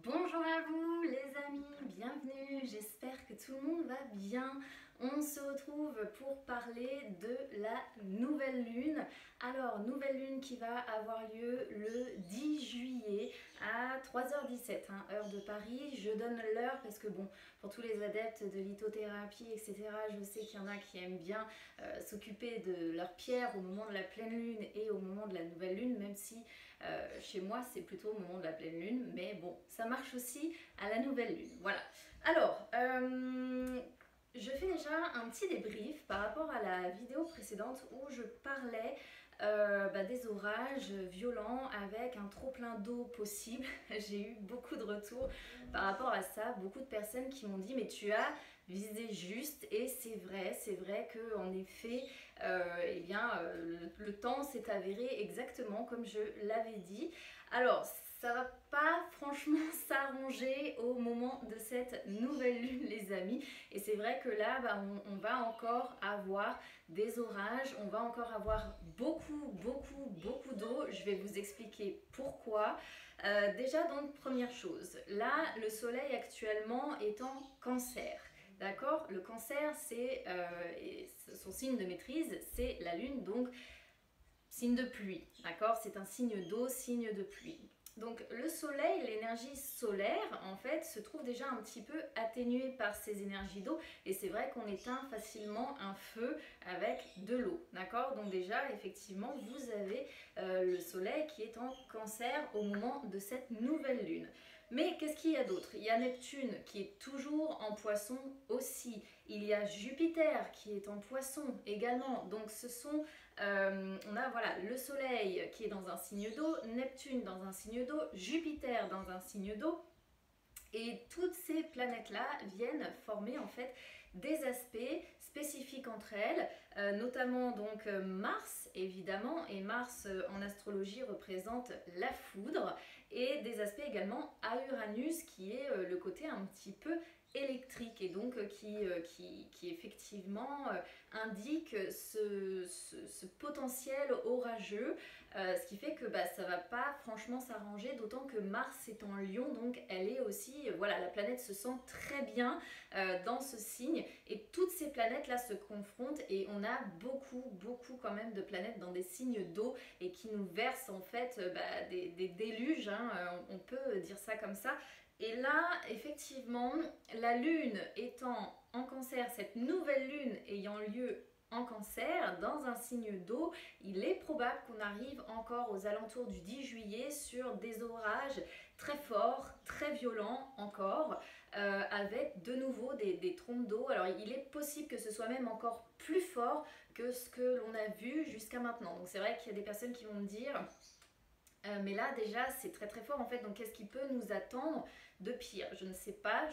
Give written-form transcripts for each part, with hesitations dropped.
Bonjour à vous les amis, bienvenue, j'espère que tout le monde va bien. On se retrouve pour parler de la nouvelle lune. Alors, nouvelle lune qui va avoir lieu le 10 juillet à 3h17, heure de Paris. Je donne l'heure parce que bon, pour tous les adeptes de lithothérapie, etc., je sais qu'il y en a qui aiment bien s'occuper de leurs pierres au moment de la pleine lune et au moment de la nouvelle lune, même si chez moi c'est plutôt au moment de la pleine lune, mais bon, ça marche aussi à la nouvelle lune. Voilà. Alors, je fais déjà un petit débrief par rapport à la vidéo précédente où je parlais des orages violents avec un trop plein d'eau possible. J'ai eu beaucoup de retours par rapport à ça, beaucoup de personnes qui m'ont dit mais tu as visé juste, et c'est vrai que en effet le temps s'est avéré exactement comme je l'avais dit. Alors ça va pas franchement s'arranger au moment de cette nouvelle lune les amis, et c'est vrai que là on va encore avoir des orages, on va encore avoir beaucoup d'eau. Je vais vous expliquer pourquoi. Déjà, donc première chose, là le soleil actuellement est en cancer. D'accord? Le cancer, c'est son signe de maîtrise, c'est la lune, donc signe de pluie. D'accord? C'est un signe d'eau, signe de pluie. Donc le soleil, l'énergie solaire, en fait, se trouve déjà un petit peu atténuée par ces énergies d'eau, et c'est vrai qu'on éteint facilement un feu avec de l'eau. D'accord? Donc déjà, effectivement, vous avez le soleil qui est en cancer au moment de cette nouvelle lune. Mais qu'est-ce qu'il y a d'autre? Il y a Neptune qui est toujours en poisson aussi. Il y a Jupiter qui est en poisson également. Donc ce sont, on a voilà, le soleil qui est dans un signe d'eau, Neptune dans un signe d'eau, Jupiter dans un signe d'eau. Et toutes ces planètes-là viennent former en fait des aspects spécifiques entre elles, notamment donc Mars évidemment, et Mars en astrologie représente la foudre, et des aspects également à Uranus qui est le côté un petit peu électrique, et donc qui effectivement indique ce potentiel orageux, ce qui fait que ça va pas franchement s'arranger, d'autant que Mars est en Lion, donc elle est aussi, voilà, la planète se sent très bien dans ce signe, et toutes ces planètes là se confrontent, et on a beaucoup quand même de planètes dans des signes d'eau, et qui nous versent en fait des déluges, on peut dire ça comme ça. Et là, effectivement, la lune étant en cancer, cette nouvelle lune ayant lieu en cancer, dans un signe d'eau, il est probable qu'on arrive encore aux alentours du 10 juillet sur des orages très forts, très violents encore, avec de nouveau des trompes d'eau. Alors il est possible que ce soit même encore plus fort que ce que l'on a vu jusqu'à maintenant. Donc c'est vrai qu'il y a des personnes qui vont me dire mais là déjà c'est très fort en fait, donc qu'est-ce qui peut nous attendre de pire? Je ne sais pas,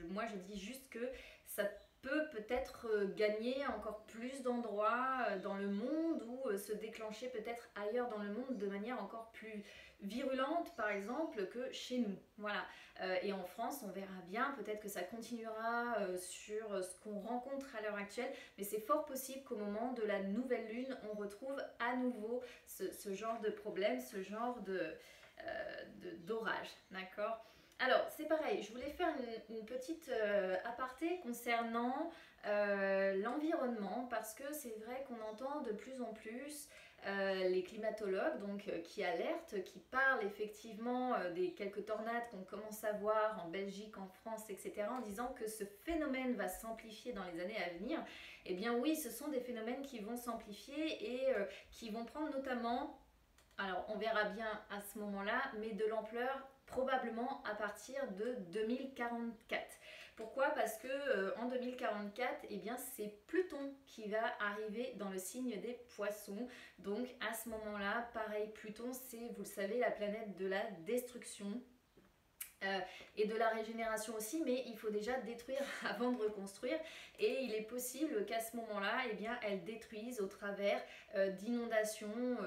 moi je dis juste que ça peut peut-être gagner encore plus d'endroits dans le monde, ou se déclencher peut-être ailleurs dans le monde de manière encore plus virulente par exemple que chez nous. Voilà. Et en France on verra bien, peut-être que ça continuera sur ce qu'on rencontre à l'heure actuelle, mais c'est fort possible qu'au moment de la nouvelle lune on retrouve à nouveau ce genre de problème, ce genre d'orage, d'accord? Alors c'est pareil, je voulais faire une petite aparté concernant l'environnement, parce que c'est vrai qu'on entend de plus en plus les climatologues donc, qui alertent, qui parlent effectivement des quelques tornades qu'on commence à voir en Belgique, en France, etc., en disant que ce phénomène va s'amplifier dans les années à venir. Eh bien oui, ce sont des phénomènes qui vont s'amplifier, et qui vont prendre notamment, alors on verra bien à ce moment-là, mais de l'ampleur probablement à partir de 2044. Pourquoi? Parce que en 2044, eh bien c'est Pluton qui va arriver dans le signe des Poissons. Donc à ce moment-là, pareil, Pluton, c'est, vous le savez, la planète de la destruction. Et de la régénération aussi, mais il faut déjà détruire avant de reconstruire, et il est possible qu'à ce moment-là, eh bien, elle détruise au travers d'inondations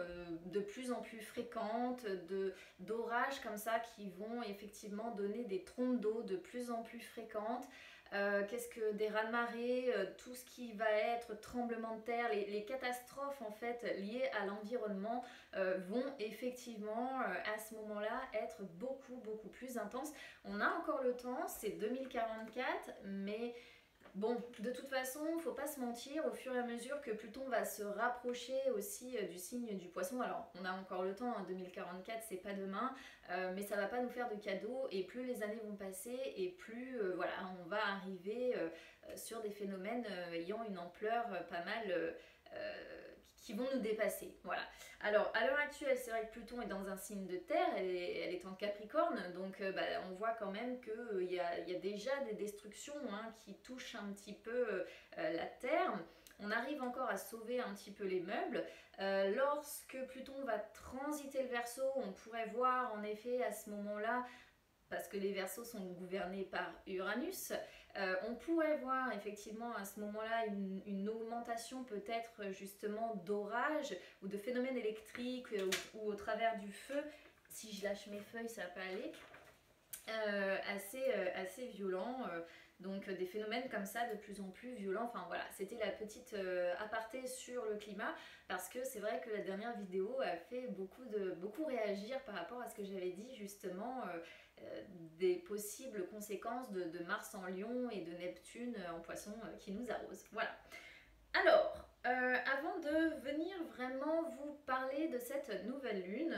de plus en plus fréquentes, d'orages comme ça qui vont effectivement donner des trompes d'eau de plus en plus fréquentes. qu'est-ce que des raz-de-marée, tout ce qui va être tremblement de terre, les catastrophes en fait liées à l'environnement vont effectivement à ce moment-là être beaucoup plus intenses. On a encore le temps, c'est 2044, mais bon, de toute façon, il ne faut pas se mentir, au fur et à mesure que Pluton va se rapprocher aussi du signe du Poisson, alors on a encore le temps, hein, 2044 c'est pas demain, mais ça va pas nous faire de cadeaux, et plus les années vont passer, et plus voilà, on va arriver sur des phénomènes ayant une ampleur pas mal qui vont nous dépasser. Voilà. Alors, à l'heure actuelle, c'est vrai que Pluton est dans un signe de terre, elle est en Capricorne, donc on voit quand même qu'il y a déjà des destructions hein, qui touchent un petit peu la terre. On arrive encore à sauver un petit peu les meubles. Lorsque Pluton va transiter le Verseau, on pourrait voir en effet à ce moment-là, parce que les Verseaux sont gouvernés par Uranus, on pourrait voir effectivement à ce moment-là une augmentation peut-être justement d'orage ou de phénomènes électriques ou au travers du feu. Si je lâche mes feuilles, ça va pas aller. Assez violent. Donc des phénomènes comme ça de plus en plus violents. Enfin voilà, c'était la petite aparté sur le climat parce que c'est vrai que la dernière vidéo a fait beaucoup réagir par rapport à ce que j'avais dit justement des possibles conséquences de Mars en Lion et de Neptune en Poisson qui nous arrose. Voilà. Alors, avant de venir vraiment vous parler de cette nouvelle lune,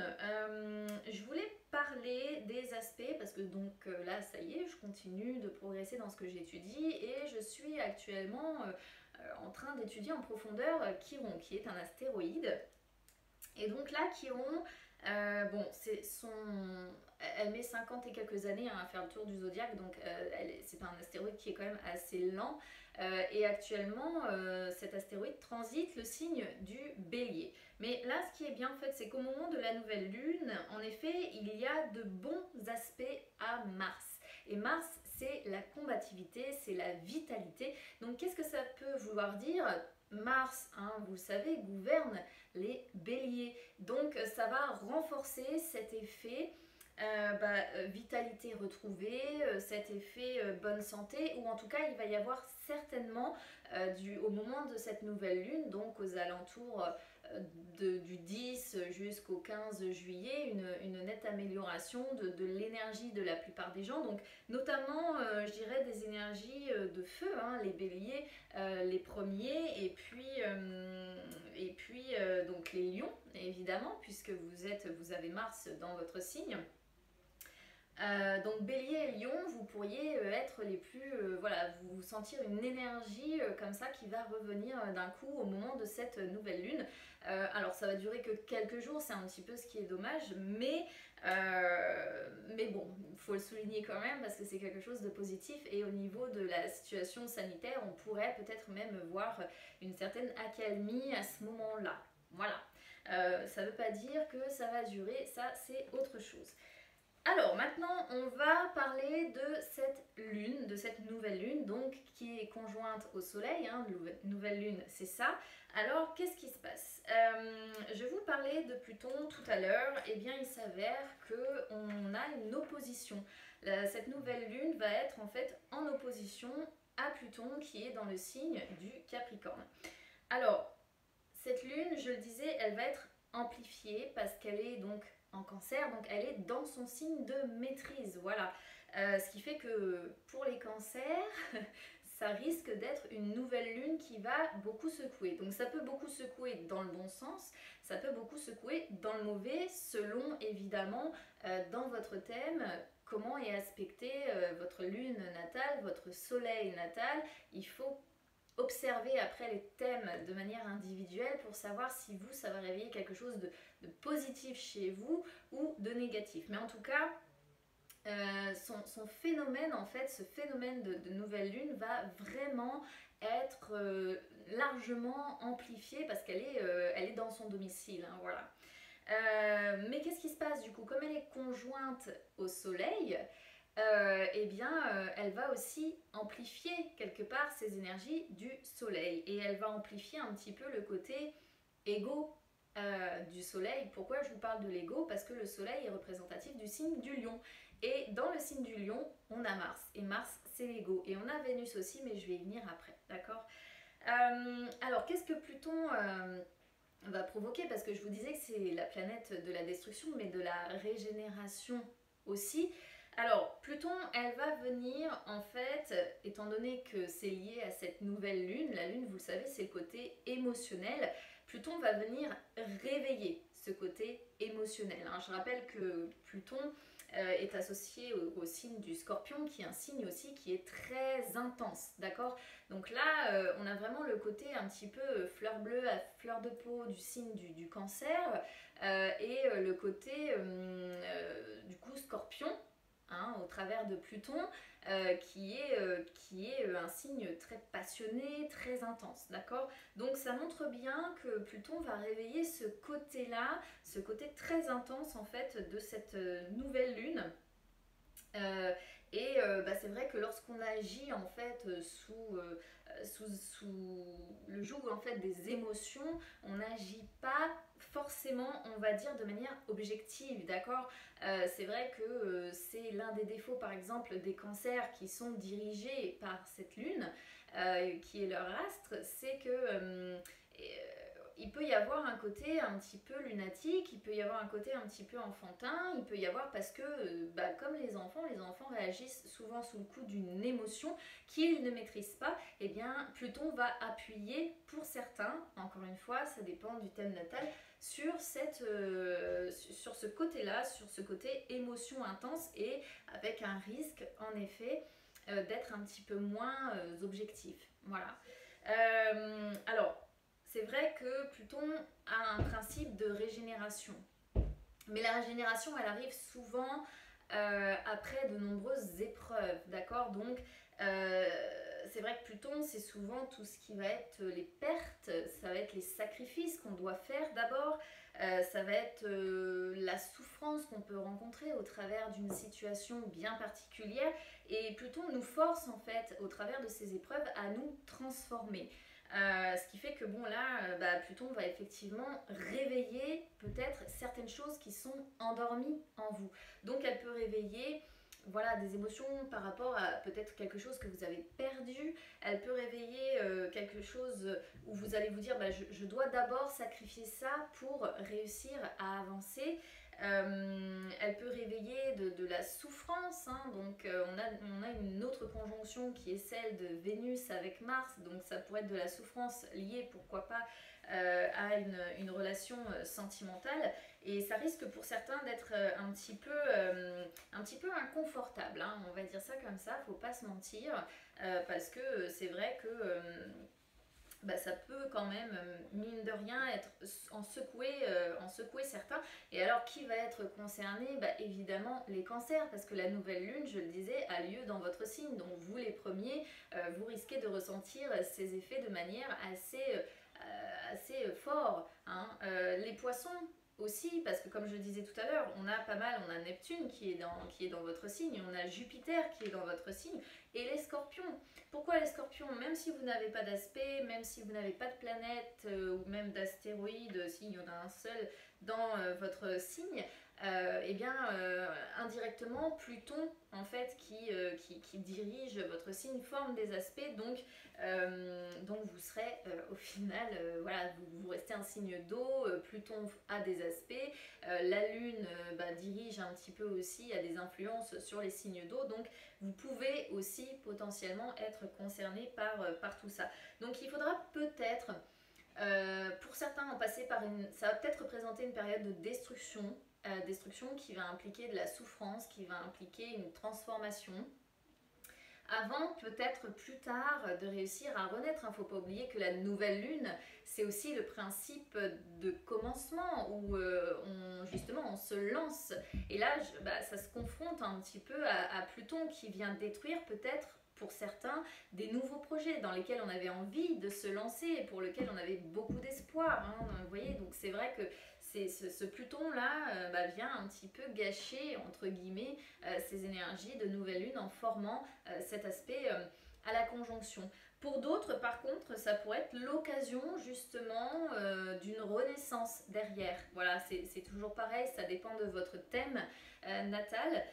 je voulais parler des aspects parce que donc là ça y est, je continue de progresser dans ce que j'étudie et je suis actuellement en train d'étudier en profondeur Chiron qui est un astéroïde. Et donc là Chiron, bon elle met 50 et quelques années hein, à faire le tour du zodiaque, donc c'est un astéroïde qui est quand même assez lent. Et actuellement, cet astéroïde transite le signe du Bélier. Mais là, ce qui est bien en fait, c'est qu'au moment de la nouvelle lune, en effet, il y a de bons aspects à Mars. Et Mars, c'est la combativité, c'est la vitalité. Donc, qu'est-ce que ça peut vouloir dire ? Mars, hein, vous le savez, gouverne les béliers. Donc, ça va renforcer cet effet vitalité retrouvée, cet effet bonne santé, ou en tout cas, il va y avoir certainement, au moment de cette nouvelle lune, donc aux alentours du 10 jusqu'au 15 juillet, une nette amélioration de l'énergie de la plupart des gens, donc notamment je dirais des énergies de feu, hein, les béliers, les premiers, et puis donc les lions évidemment, puisque vous avez Mars dans votre signe. Donc Bélier et Lion, vous pourriez être les plus, voilà, vous sentir une énergie comme ça qui va revenir d'un coup au moment de cette nouvelle lune. Alors ça va durer que quelques jours, c'est un petit peu ce qui est dommage, mais bon, il faut le souligner quand même parce que c'est quelque chose de positif et au niveau de la situation sanitaire, on pourrait peut-être même voir une certaine accalmie à ce moment-là. Voilà. Ça ne veut pas dire que ça va durer, ça c'est autre chose. Alors maintenant, on va parler de cette lune, de cette nouvelle lune, donc qui est conjointe au soleil, hein, nouvelle lune, c'est ça. Alors, qu'est-ce qui se passe ? Je vous parlais de Pluton tout à l'heure, et bien il s'avère qu'on a une opposition. Cette nouvelle lune va être en fait en opposition à Pluton qui est dans le signe du Capricorne. Alors, cette lune, je le disais, elle va être amplifiée parce qu'elle est donc en Cancer, donc elle est dans son signe de maîtrise, voilà. Ce qui fait que pour les cancers, ça risque d'être une nouvelle lune qui va beaucoup secouer. Donc ça peut beaucoup secouer dans le bon sens, ça peut beaucoup secouer dans le mauvais, selon évidemment dans votre thème, comment est aspectée votre lune natale, votre soleil natal. Il faut observer après les thèmes de manière individuelle pour savoir si vous, ça va réveiller quelque chose de positif chez vous ou de négatif. Mais en tout cas, son phénomène, en fait, ce phénomène de nouvelle lune va vraiment être largement amplifié parce qu'elle est dans son domicile, hein, voilà. Mais qu'est-ce qui se passe du coup ? Comme elle est conjointe au soleil, elle va aussi amplifier quelque part ces énergies du soleil et elle va amplifier un petit peu le côté égo du soleil. Pourquoi je vous parle de l'ego ? Parce que le soleil est représentatif du signe du lion Et dans le signe du lion, on a Mars. Et Mars, c'est l'ego. Et on a Vénus aussi, mais je vais y venir après, d'accord? Alors, qu'est-ce que Pluton va provoquer? Parce que je vous disais que c'est la planète de la destruction, mais de la régénération aussi. Alors, Pluton, elle va venir, en fait, étant donné que c'est lié à cette nouvelle lune, la lune, vous le savez, c'est le côté émotionnel, Pluton va venir réveiller ce côté émotionnel, hein. Je rappelle que Pluton est associé au signe du Scorpion, qui est un signe aussi qui est très intense, d'accord? Donc là, on a vraiment le côté un petit peu fleur bleue à fleur de peau du signe du Cancer, et le côté du coup Scorpion, hein, au travers de Pluton, qui est un signe très passionné, très intense, d'accord? Donc ça montre bien que Pluton va réveiller ce côté-là, ce côté très intense en fait de cette nouvelle lune. Euh, bah, c'est vrai que lorsqu'on agit en fait sous le joug en fait des émotions, on n'agit pas forcément, on va dire, de manière objective, d'accord? C'est vrai que c'est l'un des défauts, par exemple, des cancers qui sont dirigés par cette lune, qui est leur astre, c'est que il peut y avoir un côté un petit peu lunatique, il peut y avoir un côté un petit peu enfantin, il peut y avoir parce que, bah, comme les enfants réagissent souvent sous le coup d'une émotion qu'ils ne maîtrisent pas, et bien Pluton va appuyer pour certains, encore une fois, ça dépend du thème natal, sur ce côté-là, sur ce côté émotion intense et avec un risque, en effet, d'être un petit peu moins objectif. Voilà. Alors, c'est vrai que Pluton a un principe de régénération. Mais la régénération, elle arrive souvent après de nombreuses épreuves, d'accord? Donc, c'est vrai que Pluton, c'est souvent tout ce qui va être les pertes, ça va être les sacrifices qu'on doit faire d'abord, ça va être la souffrance qu'on peut rencontrer au travers d'une situation bien particulière. Et Pluton nous force, en fait, au travers de ces épreuves, à nous transformer. Ce qui fait que bon là, bah, Pluton va effectivement réveiller peut-être certaines choses qui sont endormies en vous. Donc elle peut réveiller voilà, des émotions par rapport à peut-être quelque chose que vous avez perdu. Elle peut réveiller quelque chose où vous allez vous dire bah, je dois d'abord sacrifier ça pour réussir à avancer. Elle peut réveiller de la souffrance, hein, donc on a une autre conjonction qui est celle de Vénus avec Mars, donc ça pourrait être de la souffrance liée, pourquoi pas, à une relation sentimentale, et ça risque pour certains d'être un petit peu inconfortable, hein, on va dire ça comme ça, faut pas se mentir, parce que c'est vrai que bah, ça peut quand même, mine de rien, être en secouer certains. Et alors, qui va être concerné? Bah, évidemment, les cancers, parce que la nouvelle lune, je le disais, a lieu dans votre signe. Donc, vous les premiers, vous risquez de ressentir ces effets de manière assez fort, hein. Les poissons aussi, parce que comme je disais tout à l'heure, on a Neptune qui est dans votre signe, on a Jupiter qui est dans votre signe, et les scorpions. Pourquoi les scorpions? Même si vous n'avez pas d'aspect, même si vous n'avez pas de planète, ou même d'astéroïde, s'il y en a un seul dans votre signe, eh bien indirectement Pluton en fait qui dirige votre signe forme des aspects, donc vous serez au final voilà, vous restez un signe d'eau. Pluton a des aspects, la lune bah, dirige un petit peu aussi, a des influences sur les signes d'eau, donc vous pouvez aussi potentiellement être concerné par tout ça. Donc il faudra peut-être pour certains en passer par ça va peut-être représenter une période de destruction qui va impliquer de la souffrance, qui va impliquer une transformation, avant peut-être plus tard de réussir à renaître. Il ne faut pas oublier que la nouvelle lune, c'est aussi le principe de commencement où justement on se lance. Et là, bah, ça se confronte un petit peu à Pluton qui vient détruire peut-être pour certains des nouveaux projets dans lesquels on avait envie de se lancer et pour lesquels on avait beaucoup d'espoir, hein, vous voyez. Donc c'est vrai que ce Pluton-là bah, vient un petit peu gâcher, entre guillemets, ces énergies de nouvelle lune en formant cet aspect à la conjonction. Pour d'autres, par contre, ça pourrait être l'occasion justement d'une renaissance derrière. Voilà, c'est toujours pareil, ça dépend de votre thème natal,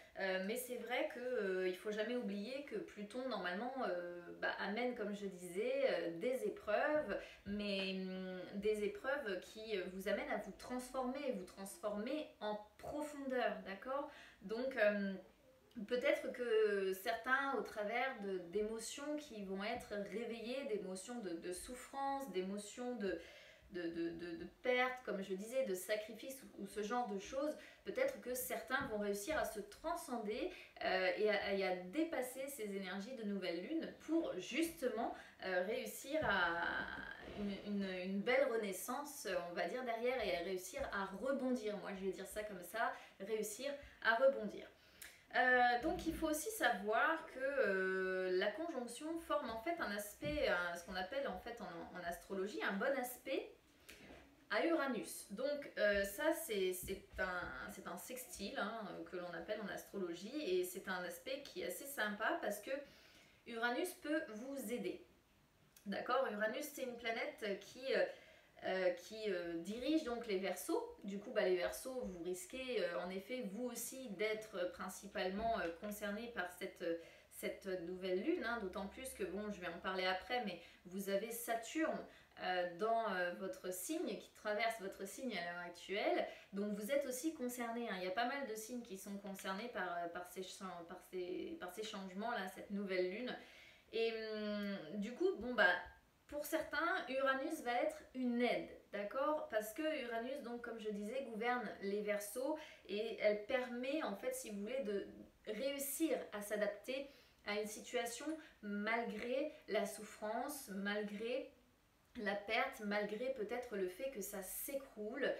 mais c'est vrai qu'il ne faut jamais oublier que Pluton, normalement, amène, comme je disais, des épreuves, mais des épreuves qui vous amènent à vous transformer en profondeur, d'accord? Donc, peut-être que certains, au travers d'émotions qui vont être réveillées, d'émotions de souffrance, d'émotions de perte, comme je disais, de sacrifice ou ce genre de choses, peut-être que certains vont réussir à se transcender et à dépasser ces énergies de nouvelle lune pour justement réussir à une belle renaissance, on va dire, derrière et à réussir à rebondir. Moi, je vais dire ça comme ça, réussir à rebondir. Donc il faut aussi savoir que la conjonction forme en fait un aspect, ce qu'on appelle en fait en astrologie un bon aspect à Uranus. Donc ça c'est un sextile que l'on appelle en astrologie et c'est un aspect qui est assez sympa parce que Uranus peut vous aider. D'accord, Uranus c'est une planète qui dirige donc les Verseaux. Du coup, les Verseaux, vous risquez en effet vous aussi d'être principalement concernés par cette nouvelle lune, d'autant plus que, bon, je vais en parler après, mais vous avez Saturne dans votre signe, qui traverse votre signe à l'heure actuelle, donc vous êtes aussi concerné. Il y a pas mal de signes qui sont concernés par ces changements-là, cette nouvelle lune. Et du coup, bon, pour certains, Uranus va être une aide, d'accord? Parce que Uranus, donc comme je disais, gouverne les Verseaux et elle permet, en fait, si vous voulez, de réussir à s'adapter à une situation malgré la souffrance, malgré la perte, malgré peut-être le fait que ça s'écroule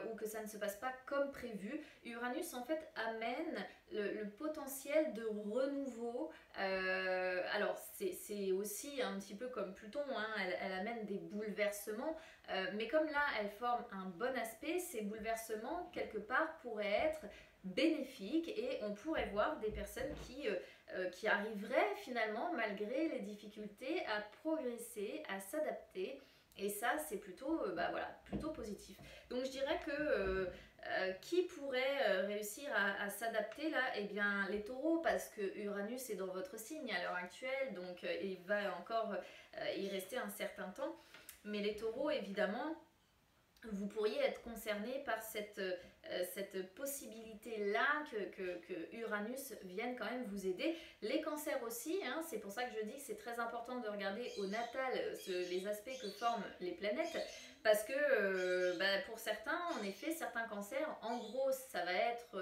ou que ça ne se passe pas comme prévu. Uranus en fait amène le potentiel de renouveau. Alors c'est aussi un petit peu comme Pluton, elle amène des bouleversements, mais comme là elle forme un bon aspect, ces bouleversements quelque part pourraient être bénéfiques et on pourrait voir des personnes qui arriveraient finalement malgré les difficultés à progresser, à s'adapter. Et ça, c'est plutôt, plutôt positif. Donc je dirais que qui pourrait réussir à s'adapter là? Eh bien les taureaux, parce que Uranus est dans votre signe à l'heure actuelle, donc il va encore y rester un certain temps. Mais les taureaux, évidemment, vous pourriez être concerné par cette possibilité-là que Uranus vienne quand même vous aider. Les cancers aussi, c'est pour ça que je dis que c'est très important de regarder au natal les aspects que forment les planètes, parce que pour certains, en effet, certains cancers, en gros, ça va être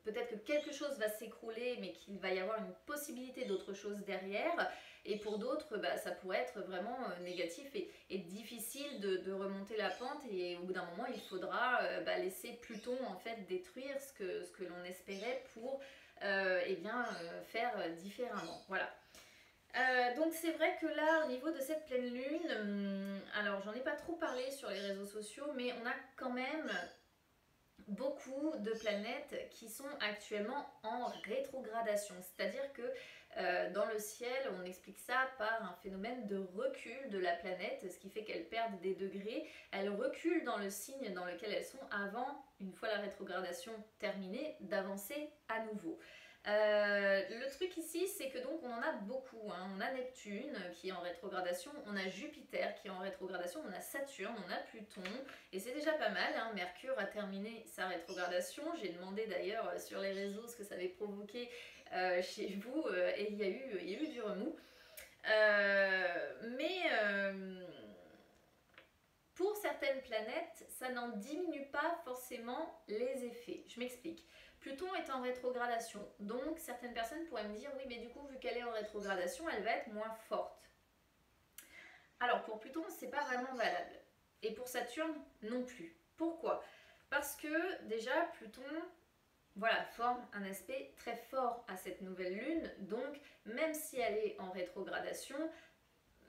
peut-être que quelque chose va s'écrouler, mais qu'il va y avoir une possibilité d'autre chose derrière. Et pour d'autres, ça pourrait être vraiment négatif et difficile de remonter la pente. Et au bout d'un moment, il faudra laisser Pluton en fait détruire ce que l'on espérait pour faire différemment. Voilà. Donc c'est vrai que là, au niveau de cette pleine lune, alors j'en ai pas trop parlé sur les réseaux sociaux, mais on a quand même beaucoup de planètes qui sont actuellement en rétrogradation. C'est-à-dire que dans le ciel, on explique ça par un phénomène de recul de la planète, ce qui fait qu'elles perdent des degrés. Elles reculent dans le signe dans lequel elles sont avant, une fois la rétrogradation terminée, d'avancer à nouveau. Le truc ici, c'est que donc on en a beaucoup. On a Neptune qui est en rétrogradation, on a Jupiter qui est en rétrogradation, on a Saturne, on a Pluton, et c'est déjà pas mal. Mercure a terminé sa rétrogradation. J'ai demandé d'ailleurs sur les réseaux ce que ça avait provoqué chez vous, et il y a eu du remous. Pour certaines planètes, ça n'en diminue pas forcément les effets. Je m'explique. Pluton est en rétrogradation, donc certaines personnes pourraient me dire oui, mais du coup, vu qu'elle est en rétrogradation, elle va être moins forte. Alors pour Pluton, c'est pas vraiment valable. Et pour Saturne, non plus. Pourquoi? Parce que déjà, Pluton forme un aspect très fort à cette nouvelle lune, donc même si elle est en rétrogradation,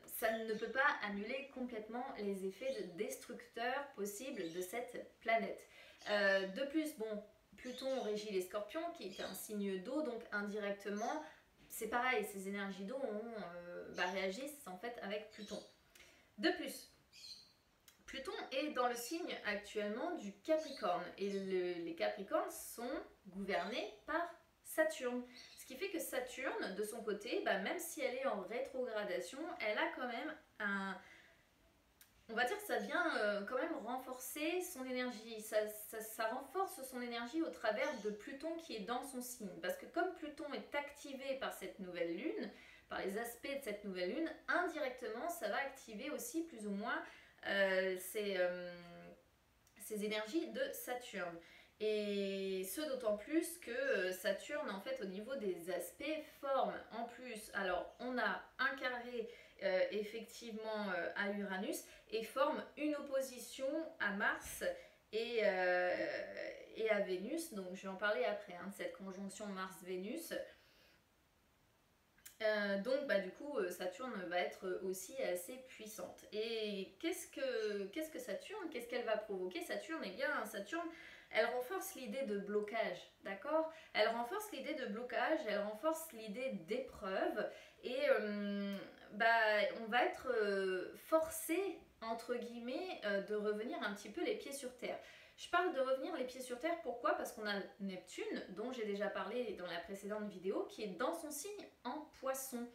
ça ne peut pas annuler complètement les effets destructeurs possibles de cette planète. De plus, Pluton régit les Scorpions, qui est un signe d'eau, donc indirectement, c'est pareil, ces énergies d'eau réagissent en fait avec Pluton. De plus, Pluton est dans le signe actuellement du Capricorne et les Capricornes sont gouvernés par Saturne. Ce qui fait que Saturne, de son côté, même si elle est en rétrogradation, elle a quand même on va dire que ça vient quand même renforcer son énergie. Ça renforce son énergie au travers de Pluton qui est dans son signe. Parce que comme Pluton est activé par cette nouvelle lune, par les aspects de cette nouvelle lune, indirectement, ça va activer aussi plus ou moins ces énergies de Saturne. Et ce d'autant plus que Saturne, en fait, au niveau des aspects, forme en plus. Alors, on a un carré effectivement à Uranus et forme une opposition à Mars et à Vénus. Donc, je vais en parler après, de cette conjonction Mars-Vénus. Donc du coup Saturne va être aussi assez puissante. Et qu'est-ce que Saturne, qu'est-ce qu'elle va provoquer Saturne? Eh bien Saturne, elle renforce l'idée de blocage, d'accord? Elle renforce l'idée de blocage, elle renforce l'idée d'épreuve et on va être forcé entre guillemets de revenir un petit peu les pieds sur terre. Je parle de revenir les pieds sur terre, pourquoi? Parce qu'on a Neptune, dont j'ai déjà parlé dans la précédente vidéo, qui est dans son signe en Poisson.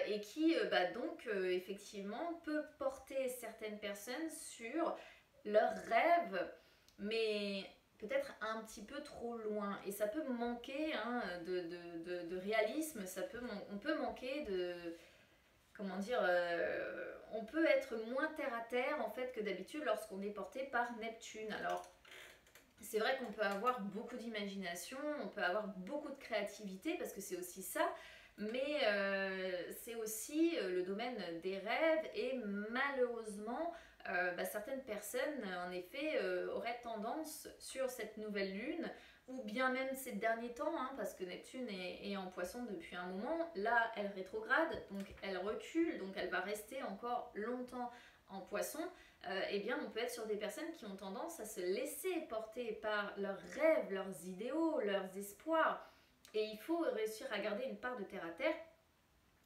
Et qui effectivement peut porter certaines personnes sur leurs rêves, mais peut-être un petit peu trop loin. Et ça peut manquer de réalisme, on peut manquer de... Comment dire, on peut être moins terre à terre en fait que d'habitude lorsqu'on est porté par Neptune. Alors c'est vrai qu'on peut avoir beaucoup d'imagination, on peut avoir beaucoup de créativité parce que c'est aussi ça, mais c'est aussi le domaine des rêves et malheureusement certaines personnes en effet auraient tendance sur cette nouvelle lune ou bien même ces derniers temps, parce que Neptune est en Poisson depuis un moment, là elle rétrograde, donc elle recule, donc elle va rester encore longtemps en Poisson, eh bien on peut être sur des personnes qui ont tendance à se laisser porter par leurs rêves, leurs idéaux, leurs espoirs, et il faut réussir à garder une part de terre à terre.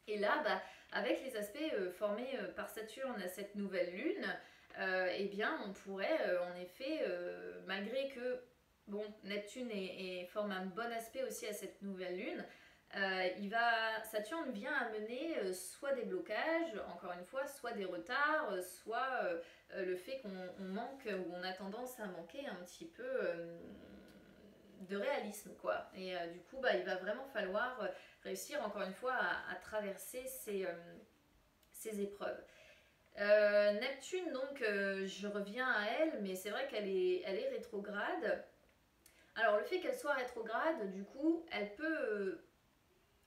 Et là, avec les aspects formés par Saturne à cette nouvelle lune, eh bien on pourrait en effet, malgré que bon, Neptune forme un bon aspect aussi à cette nouvelle lune, Saturne vient amener soit des blocages, encore une fois, soit des retards, soit le fait qu'on manque ou on a tendance à manquer un petit peu de réalisme, quoi. Et du coup, il va vraiment falloir réussir encore une fois à traverser ces épreuves. Neptune, donc, je reviens à elle, mais c'est vrai qu'elle est rétrograde. Alors le fait qu'elle soit rétrograde, du coup, elle peut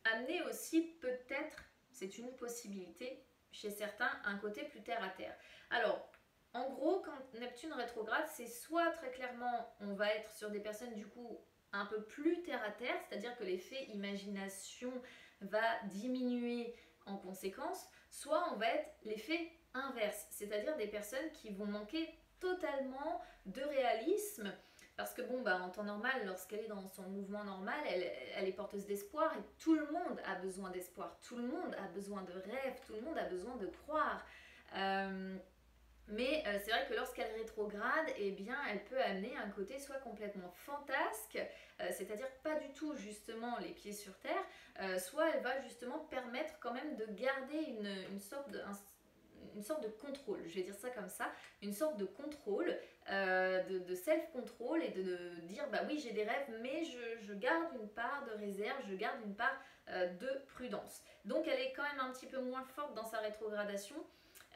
amener aussi peut-être, c'est une possibilité chez certains, un côté plus terre à terre. Alors, en gros, quand Neptune rétrograde, c'est soit très clairement, on va être sur des personnes du coup un peu plus terre à terre, c'est-à-dire que l'effet imagination va diminuer en conséquence, soit on va être l'effet inverse, c'est-à-dire des personnes qui vont manquer totalement de réalisme. Parce que bon, en temps normal, lorsqu'elle est dans son mouvement normal, elle est porteuse d'espoir et tout le monde a besoin d'espoir, tout le monde a besoin de rêve, tout le monde a besoin de croire. Mais c'est vrai que lorsqu'elle rétrograde, eh bien, elle peut amener un côté soit complètement fantasque, c'est-à-dire pas du tout justement les pieds sur terre, soit elle va justement permettre quand même de garder une sorte de contrôle, je vais dire ça comme ça, une sorte de contrôle, de self-control et de dire oui j'ai des rêves mais je garde une part de réserve, je garde une part de prudence. Donc elle est quand même un petit peu moins forte dans sa rétrogradation,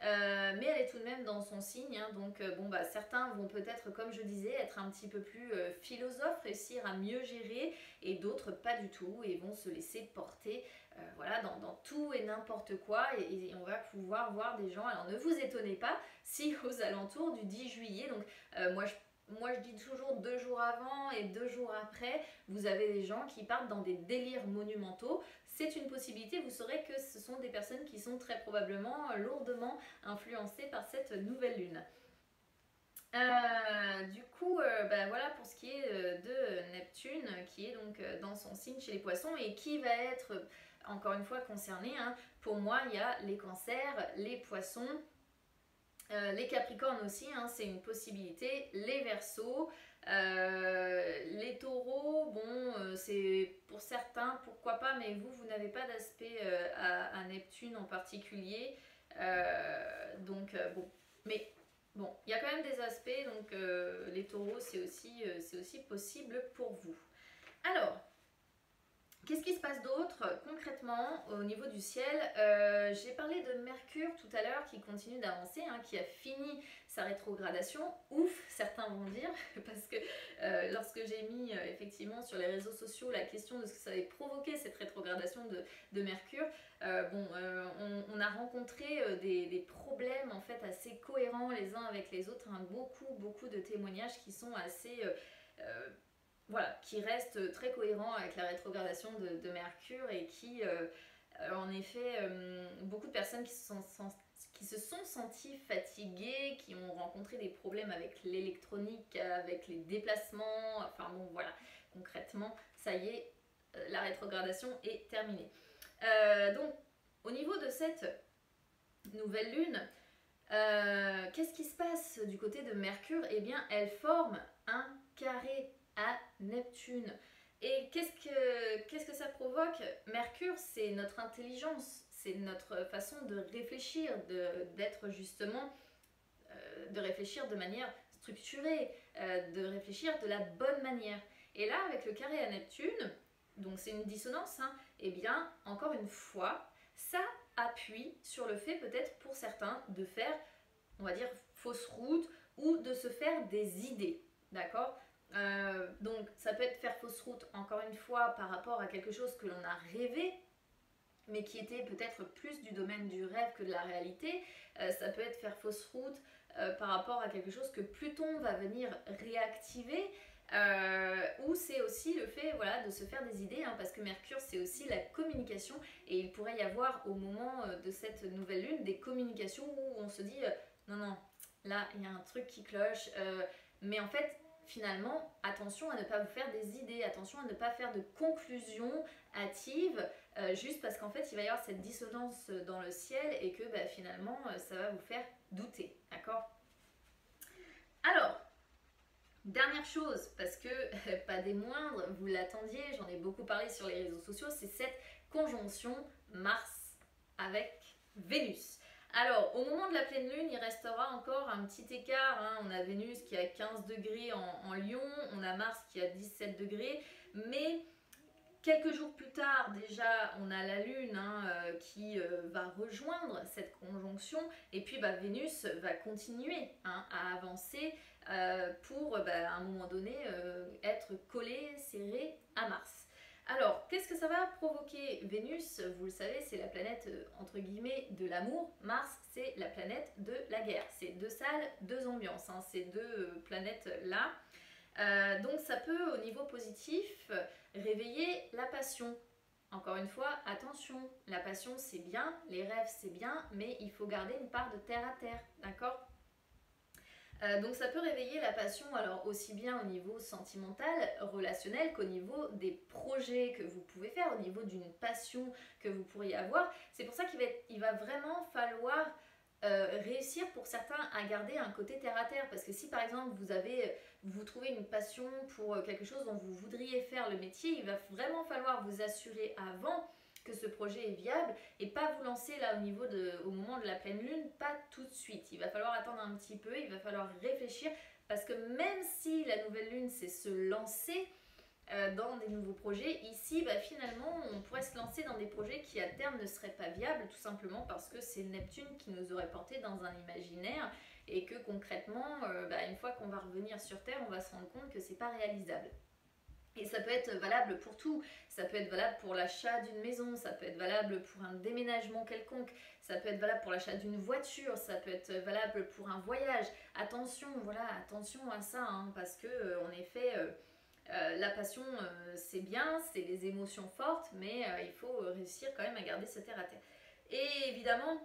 mais elle est tout de même dans son signe, donc certains vont peut-être, comme je disais, être un petit peu plus philosophes, réussir à mieux gérer, et d'autres pas du tout, et vont se laisser porter dans tout et n'importe quoi, et on va pouvoir voir des gens, alors ne vous étonnez pas si aux alentours du 10 juillet, donc moi je dis toujours 2 jours avant et 2 jours après, vous avez des gens qui partent dans des délires monumentaux. C'est une possibilité, vous saurez que ce sont des personnes qui sont très probablement lourdement influencées par cette nouvelle lune. Du coup, bah, voilà pour ce qui est de Neptune, qui est donc dans son signe chez les poissons et qui va être, encore une fois, concerné, hein. Pour moi, il y a les cancers, les poissons, les capricornes aussi, hein, c'est une possibilité, les verseaux, les taureaux, bon, c'est pour certains, pourquoi pas, mais vous n'avez pas d'aspect à Neptune en particulier. Donc, bon, mais bon, il y a quand même des aspects, donc les taureaux, c'est aussi possible pour vous. Alors, qu'est-ce qui se passe d'autre concrètement au niveau du ciel? J'ai parlé de Mercure tout à l'heure qui continue d'avancer, hein, qui a fini sa rétrogradation. Ouf, certains vont dire, parce que lorsque j'ai mis effectivement sur les réseaux sociaux la question de ce que ça avait provoqué cette rétrogradation de Mercure, on a rencontré des problèmes en fait assez cohérents les uns avec les autres, hein, beaucoup de témoignages qui sont assez... voilà, qui reste très cohérent avec la rétrogradation de Mercure et qui, en effet, beaucoup de personnes qui se sont senties fatiguées, qui ont rencontré des problèmes avec l'électronique, avec les déplacements, enfin bon voilà, concrètement, ça y est, la rétrogradation est terminée. Donc, au niveau de cette nouvelle lune, qu'est-ce qui se passe du côté de Mercure? Eh bien, elle forme un carré à Neptune. Et qu'est-ce que ça provoque? Mercure, c'est notre intelligence, c'est notre façon de réfléchir, d'être justement, de réfléchir de manière structurée, de réfléchir de la bonne manière. Et là, avec le carré à Neptune, donc c'est une dissonance, hein, eh bien, encore une fois, ça appuie sur le fait peut-être pour certains de faire, on va dire, fausse route ou de se faire des idées, d'accord? Donc ça peut être faire fausse route, encore une fois, par rapport à quelque chose que l'on a rêvé, mais qui était peut-être plus du domaine du rêve que de la réalité. Ça peut être faire fausse route par rapport à quelque chose que Pluton va venir réactiver. Ou c'est aussi le fait, voilà, de se faire des idées, hein, parce que Mercure c'est aussi la communication et il pourrait y avoir au moment de cette nouvelle lune des communications où on se dit non, là il y a un truc qui cloche, mais en fait finalement attention à ne pas vous faire des idées, attention à ne pas faire de conclusions hâtives, juste parce qu'en fait il va y avoir cette dissonance dans le ciel et que bah, finalement ça va vous faire douter, d'accord? Alors, dernière chose, parce que pas des moindres, vous l'attendiez, j'en ai beaucoup parlé sur les réseaux sociaux, c'est cette conjonction Mars avec Vénus. Alors, au moment de la pleine lune, il restera encore un petit écart, hein. On a Vénus qui est à 15 degrés en Lion, on a Mars qui est à 17 degrés, mais quelques jours plus tard, déjà, on a la Lune, hein, qui va rejoindre cette conjonction, et puis bah, Vénus va continuer, hein, à avancer pour bah, à un moment donné être collée, serrée à Mars. Alors, qu'est-ce que ça va provoquer? Vénus, vous le savez, c'est la planète entre guillemets de l'amour. Mars, c'est la planète de la guerre. C'est deux salles, deux ambiances, hein, ces deux planètes-là. Donc ça peut, au niveau positif, réveiller la passion. Encore une fois, attention, la passion c'est bien, les rêves c'est bien, mais il faut garder une part de terre à terre, d'accord? Donc ça peut réveiller la passion, alors aussi bien au niveau sentimental, relationnel, qu'au niveau des projets que vous pouvez faire, au niveau d'une passion que vous pourriez avoir. C'est pour ça qu'il va vraiment falloir réussir pour certains à garder un côté terre à terre, parce que si par exemple vous trouvez une passion pour quelque chose dont vous voudriez faire le métier, il va vraiment falloir vous assurer avant que ce projet est viable et pas vous lancer là au moment de la pleine lune, pas tout de suite. Il va falloir attendre un petit peu, il va falloir réfléchir, parce que même si la nouvelle lune c'est se lancer dans des nouveaux projets, ici bah, finalement on pourrait se lancer dans des projets qui à terme ne seraient pas viables, tout simplement parce que c'est Neptune qui nous aurait porté dans un imaginaire et que concrètement bah, une fois qu'on va revenir sur Terre on va se rendre compte que c'est pas réalisable. Et ça peut être valable pour tout, ça peut être valable pour l'achat d'une maison, ça peut être valable pour un déménagement quelconque, ça peut être valable pour l'achat d'une voiture, ça peut être valable pour un voyage. Attention, voilà, attention à ça, hein, parce que en effet, la passion c'est bien, c'est des émotions fortes, mais il faut réussir quand même à garder ce terre à terre. Et évidemment,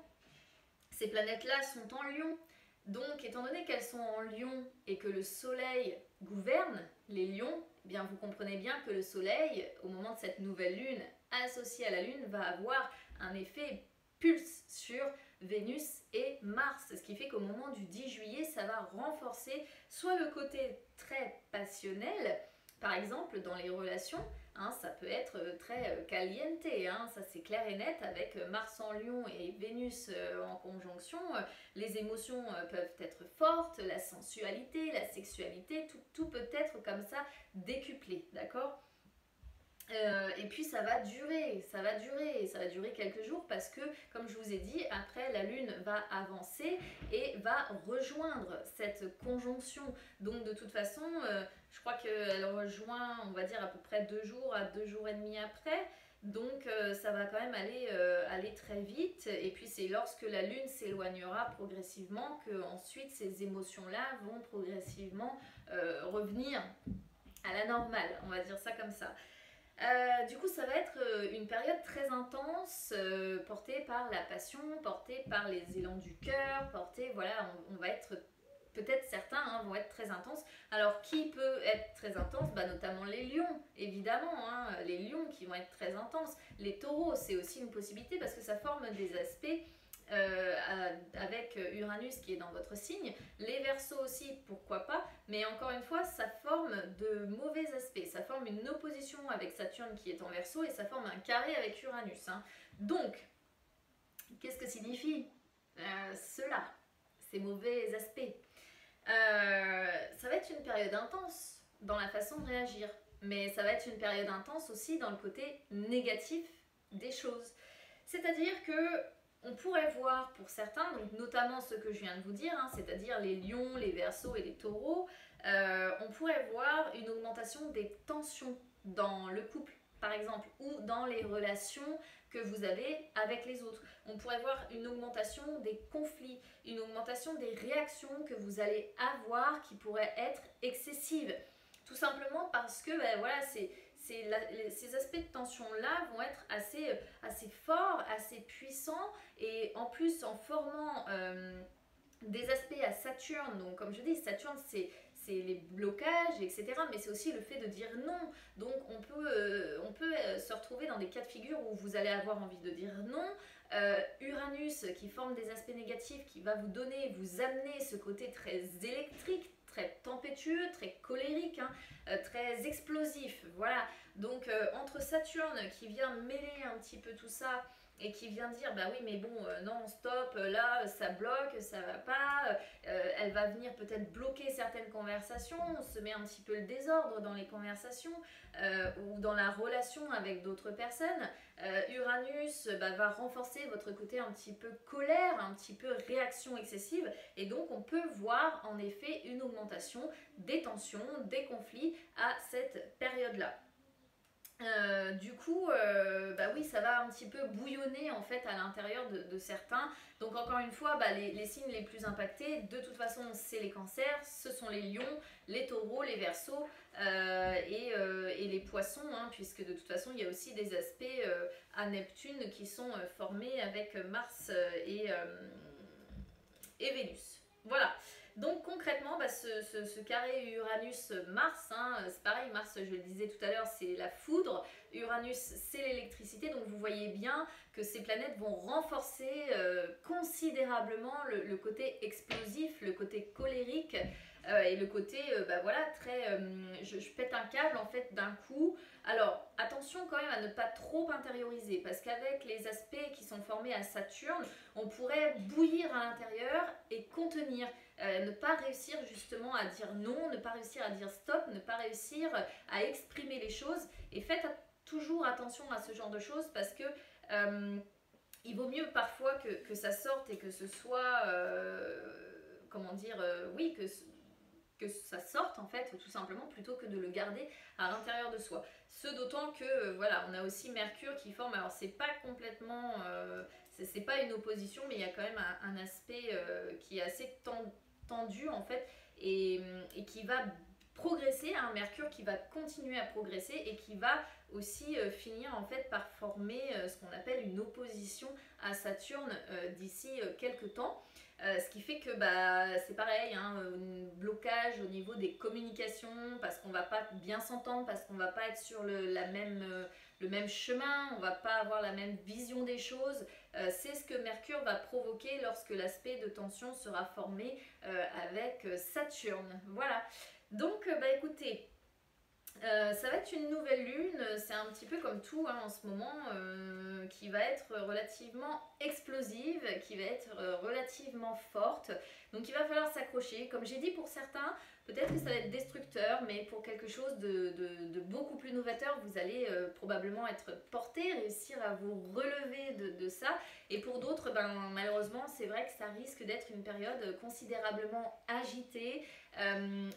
ces planètes-là sont en Lion. Donc, étant donné qu'elles sont en Lion et que le soleil gouverne les lions, eh bien vous comprenez bien que le soleil, au moment de cette nouvelle lune associée à la lune, va avoir un effet pulse sur Vénus et Mars. Ce qui fait qu'au moment du 10 juillet, ça va renforcer soit le côté très passionnel, par exemple dans les relations, ça peut être très caliente, ça c'est clair et net, avec Mars en Lion et Vénus en conjonction, les émotions peuvent être fortes, la sensualité, la sexualité, tout peut être comme ça décuplé, d'accord. Et puis ça va durer quelques jours parce que, comme je vous ai dit, après la Lune va avancer et va rejoindre cette conjonction. Donc de toute façon, je crois qu'elle rejoint, on va dire à peu près 2 jours à 2 jours et demi après. Donc ça va quand même aller très vite. Et puis c'est lorsque la Lune s'éloignera progressivement que ensuite ces émotions-là vont progressivement revenir à la normale, on va dire ça comme ça. Du coup, ça va être une période très intense, portée par la passion, portée par les élans du cœur, voilà, on va être, peut-être certains vont être très intenses. Alors, qui peut être très intense? Notamment les lions, évidemment, les lions qui vont être très intenses. Les taureaux, c'est aussi une possibilité parce que ça forme des aspects avec Uranus qui est dans votre signe, les Verseaux aussi, pourquoi pas, mais encore une fois, ça forme de mauvais aspects, ça forme une opposition avec Saturne qui est en Verseau et ça forme un carré avec Uranus. Donc, qu'est-ce que signifie cela, ces mauvais aspects? Ça va être une période intense dans la façon de réagir, mais ça va être une période intense aussi dans le côté négatif des choses. C'est-à-dire que on pourrait voir pour certains, donc notamment ceux que je viens de vous dire, c'est-à-dire les lions, les verseaux et les taureaux, on pourrait voir une augmentation des tensions dans le couple, par exemple, ou dans les relations que vous avez avec les autres. On pourrait voir une augmentation des conflits, une augmentation des réactions que vous allez avoir qui pourraient être excessives. Tout simplement parce que voilà, ces aspects de tension-là vont être assez forts, assez puissants, et en plus en formant des aspects à Saturne. Donc comme je dis, Saturne c'est les blocages, etc. Mais c'est aussi le fait de dire non. Donc on peut se retrouver dans des cas de figure où vous allez avoir envie de dire non. Uranus qui forme des aspects négatifs, qui va vous amener ce côté très électrique, très tempétueux, très colérique, très explosif. Voilà. Donc entre Saturne qui vient mêler un petit peu tout ça et qui vient dire bah oui mais bon non stop là ça bloque, ça va pas, elle va venir peut-être bloquer certaines conversations, on se met un petit peu le désordre dans les conversations ou dans la relation avec d'autres personnes. Uranus va renforcer votre côté un petit peu colère, un petit peu réaction excessive, et donc on peut voir en effet une augmentation des tensions, des conflits à cette période-là. Du coup, oui, ça va un petit peu bouillonner en fait à l'intérieur de certains. Donc encore une fois, les signes les plus impactés, de toute façon, c'est les cancers, ce sont les lions, les taureaux, les verseaux et les poissons, puisque de toute façon, il y a aussi des aspects à Neptune qui sont formés avec Mars et Vénus. Voilà. Donc concrètement, ce carré Uranus-Mars, c'est pareil, Mars, je le disais tout à l'heure, c'est la foudre, Uranus, c'est l'électricité, donc vous voyez bien que ces planètes vont renforcer considérablement le côté explosif, le côté colérique et le côté, voilà, très... je pète un câble en fait d'un coup. Alors attention quand même à ne pas trop intérioriser, parce qu'avec les aspects qui sont formés à Saturne, on pourrait bouillir à l'intérieur et contenir. Ne pas réussir justement à dire non, ne pas réussir à dire stop, ne pas réussir à exprimer les choses. Et faites toujours attention à ce genre de choses parce que il vaut mieux parfois que ça sorte et que ce soit, comment dire, oui, que ça sorte en fait, tout simplement, plutôt que de le garder à l'intérieur de soi. Ce d'autant que, voilà, on a aussi Mercure qui forme, alors c'est pas complètement... c'est pas une opposition, mais il y a quand même un aspect qui est assez tendu en fait et qui va progresser, un Mercure qui va continuer à progresser et qui va aussi finir en fait par former ce qu'on appelle une opposition à Saturne d'ici quelques temps. Ce qui fait que c'est pareil, hein, un blocage au niveau des communications parce qu'on va pas bien s'entendre, parce qu'on va pas être sur le même chemin, on va pas avoir la même vision des choses. C'est ce que Mercure va provoquer lorsque l'aspect de tension sera formé avec Saturne. Voilà. Donc écoutez, ça va être une nouvelle lune, c'est un petit peu comme tout hein, en ce moment, qui va être relativement explosive, qui va être relativement forte. Donc il va falloir s'accrocher. Comme j'ai dit pour certains, peut-être que ça va être destructeur, mais pour quelque chose de beaucoup plus novateur, vous allez probablement être porté, réussir à vous relever de ça. Et pour d'autres, malheureusement, c'est vrai que ça risque d'être une période considérablement agitée,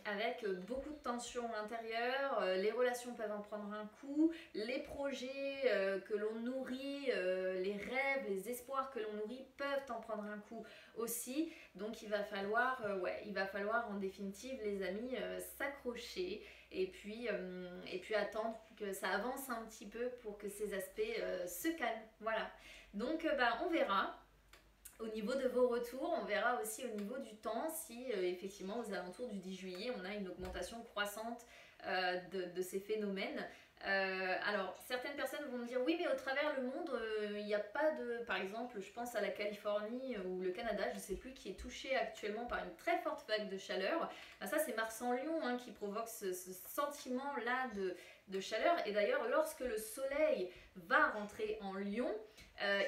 avec beaucoup de tensions intérieures, les relations peuvent en prendre un coup, les projets que l'on nourrit, les rêves, les espoirs que l'on nourrit peuvent en prendre un coup aussi. Donc il va falloir en définitive les amis s'accrocher et puis attendre que ça avance un petit peu pour que ces aspects se calment. Voilà. Donc on verra. Au niveau de vos retours, on verra aussi au niveau du temps si effectivement aux alentours du 10 juillet on a une augmentation croissante de ces phénomènes. Alors certaines personnes vont me dire oui mais au travers le monde il n'y a pas de, par exemple je pense à la Californie ou le Canada, je ne sais plus, qui est touché actuellement par une très forte vague de chaleur. Ça c'est Mars en Lion hein, qui provoque ce sentiment là de chaleur, et d'ailleurs lorsque le soleil va rentrer en Lion,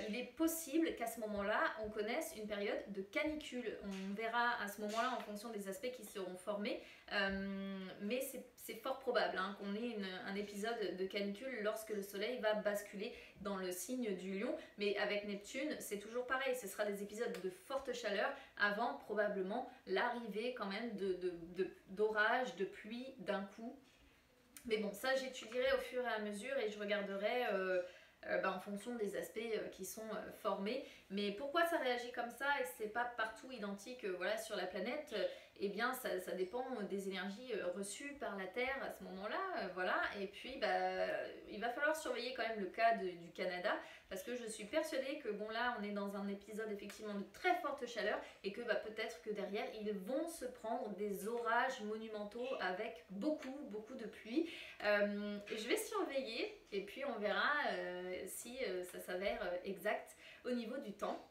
il est possible qu'à ce moment-là, on connaisse une période de canicule. On verra à ce moment-là en fonction des aspects qui seront formés, mais c'est fort probable hein, qu'on ait un épisode de canicule lorsque le soleil va basculer dans le signe du Lion. Mais avec Neptune, c'est toujours pareil, ce sera des épisodes de forte chaleur avant probablement l'arrivée quand même d'orages, de pluie d'un coup. Mais bon, ça j'étudierai au fur et à mesure et je regarderai en fonction des aspects qui sont formés. Mais pourquoi ça réagit comme ça et que c'est pas partout identique voilà, sur la planète, eh bien ça dépend des énergies reçues par la Terre à ce moment-là. Voilà. Et puis il va falloir surveiller quand même le cas du Canada, parce que je suis persuadée que bon là on est dans un épisode effectivement de très forte chaleur et que peut-être que derrière ils vont se prendre des orages monumentaux avec beaucoup de pluie. Je vais surveiller et puis on verra si ça s'avère exact au niveau du temps.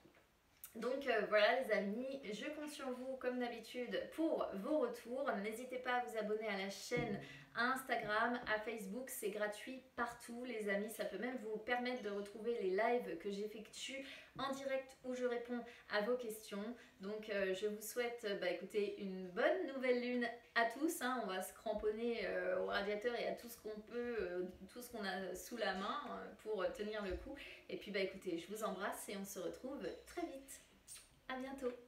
Donc voilà les amis, je compte sur vous comme d'habitude pour vos retours. N'hésitez pas à vous abonner à la chaîne, à Instagram, à Facebook, c'est gratuit partout les amis. Ça peut même vous permettre de retrouver les lives que j'effectue en direct où je réponds à vos questions. Donc je vous souhaite écoutez, une bonne nouvelle lune à tous. Hein. On va se cramponner au radiateur et à tout ce qu'on peut, tout ce qu'on a sous la main pour tenir le coup. Et puis écoutez, je vous embrasse et on se retrouve très vite. À bientôt.